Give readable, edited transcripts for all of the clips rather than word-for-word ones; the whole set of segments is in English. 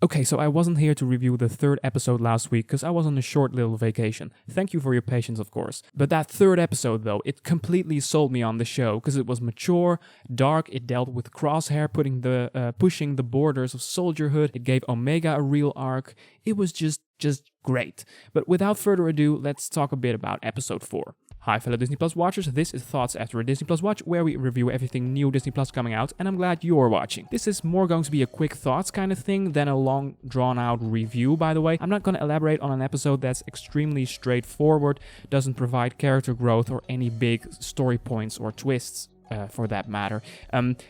Okay, so I wasn't here to review the third episode last week because I was on a short little vacation. Thank you for your patience, of course. But that third episode, though, it completely sold me on the show because it was mature, dark, it dealt with Crosshair pushing the borders of soldierhood, it gave Omega a real arc. It was just great. But without further ado, let's talk a bit about episode 4. Hi fellow Disney Plus watchers, this is Thoughts After a Disney Plus Watch, where we review everything new Disney Plus coming out, and I'm glad you're watching. This is more going to be a quick thoughts kind of thing than a long drawn out review, by the way. I'm not going to elaborate on an episode that's extremely straightforward, doesn't provide character growth or any big story points or twists. For that matter.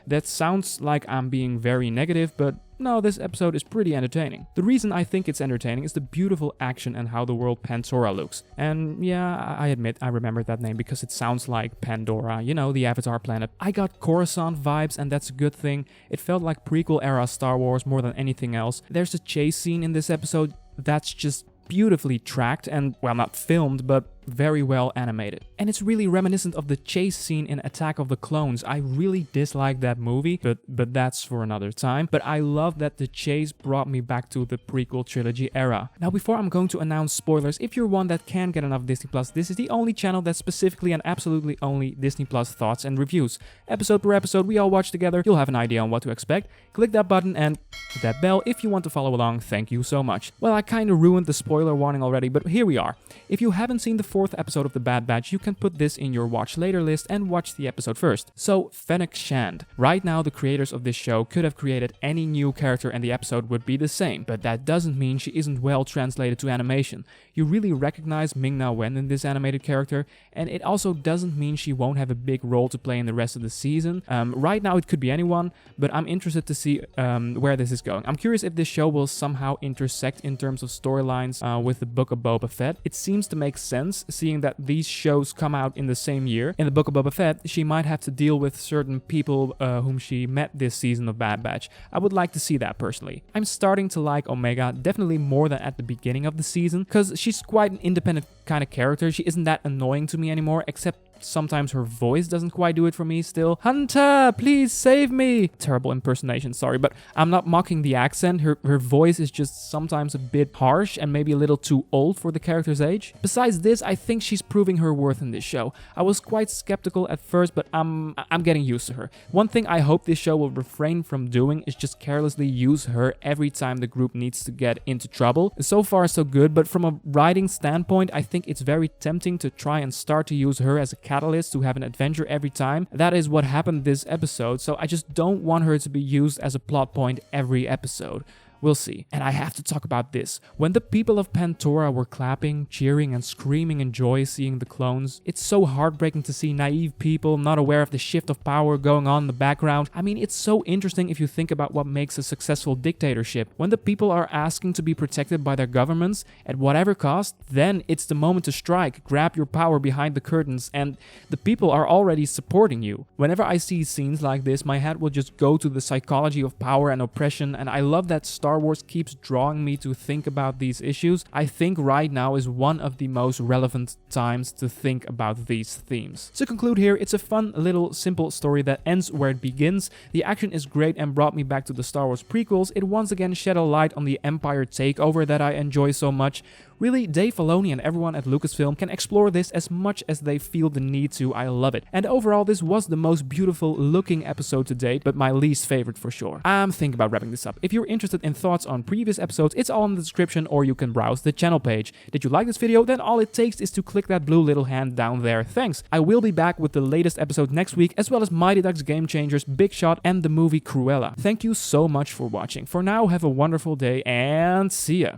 That sounds like I'm being very negative, but no, this episode is pretty entertaining. The reason I think it's entertaining is the beautiful action and how the world Pandora looks. And yeah, I admit I remembered that name because it sounds like Pandora, you know, the Avatar planet. I got Coruscant vibes, and that's a good thing. It felt like prequel era Star Wars more than anything else. There's a chase scene in this episode that's just beautifully tracked and, well, not filmed, but very well animated. And it's really reminiscent of the chase scene in Attack of the Clones. I really dislike that movie, but that's for another time. But I love that the chase brought me back to the prequel trilogy era. Now, before I'm going to announce spoilers, if you're one that can't get enough Disney Plus, this is the only channel that's specifically and absolutely only Disney Plus thoughts and reviews. Episode per episode, we all watch together. You'll have an idea on what to expect. Click that button and that bell if you want to follow along. Thank you so much. Well, I kind of ruined the spoiler warning already, but here we are. If you haven't seen the fourth episode of The Bad Batch, you can put this in your watch later list and watch the episode first. So, Fennec Shand. Right now, the creators of this show could have created any new character and the episode would be the same, but that doesn't mean she isn't well translated to animation. You really recognize Ming-Na Wen in this animated character, and it also doesn't mean she won't have a big role to play in the rest of the season. Right now, it could be anyone, but I'm interested to see where this is going. I'm curious if this show will somehow intersect in terms of storylines with the Book of Boba Fett. It seems to make sense, seeing that these shows come out in the same year. In the Book of Boba Fett, she might have to deal with certain people whom she met this season of Bad Batch. I would like to see that personally. I'm starting to like Omega, definitely more than at the beginning of the season, because she's quite an independent kind of character. She isn't that annoying to me anymore, except sometimes her voice doesn't quite do it for me still. Hunter, please save me! Terrible impersonation, sorry, but I'm not mocking the accent. Her voice is just sometimes a bit harsh and maybe a little too old for the character's age. Besides this, I think she's proving her worth in this show. I was quite skeptical at first, but I'm getting used to her. One thing I hope this show will refrain from doing is just carelessly use her every time the group needs to get into trouble. So far so good, but from a writing standpoint, I think it's very tempting to try and start to use her as a catalyst to have an adventure every time. That is what happened this episode, so I just don't want her to be used as a plot point every episode. We'll see. And I have to talk about this. When the people of Pandora were clapping, cheering, and screaming in joy seeing the clones, it's so heartbreaking to see naive people not aware of the shift of power going on in the background. I mean, it's so interesting if you think about what makes a successful dictatorship. When the people are asking to be protected by their governments at whatever cost, then it's the moment to strike, grab your power behind the curtains, and the people are already supporting you. Whenever I see scenes like this, my head will just go to the psychology of power and oppression, and I love that Star Wars keeps drawing me to think about these issues. I think right now is one of the most relevant times to think about these themes. To conclude here, it's a fun little simple story that ends where it begins. The action is great and brought me back to the Star Wars prequels. It once again shed a light on the Empire takeover that I enjoy so much. Really, Dave Filoni and everyone at Lucasfilm can explore this as much as they feel the need to. I love it. And overall, this was the most beautiful looking episode to date, but my least favorite for sure. I'm thinking about wrapping this up. If you're interested in thoughts on previous episodes, it's all in the description, or you can browse the channel page. Did you like this video? Then all it takes is to click that blue little hand down there. Thanks. I will be back with the latest episode next week, as well as Mighty Ducks Game Changers, Big Shot, and the movie Cruella. Thank you so much for watching. For now, have a wonderful day and see ya.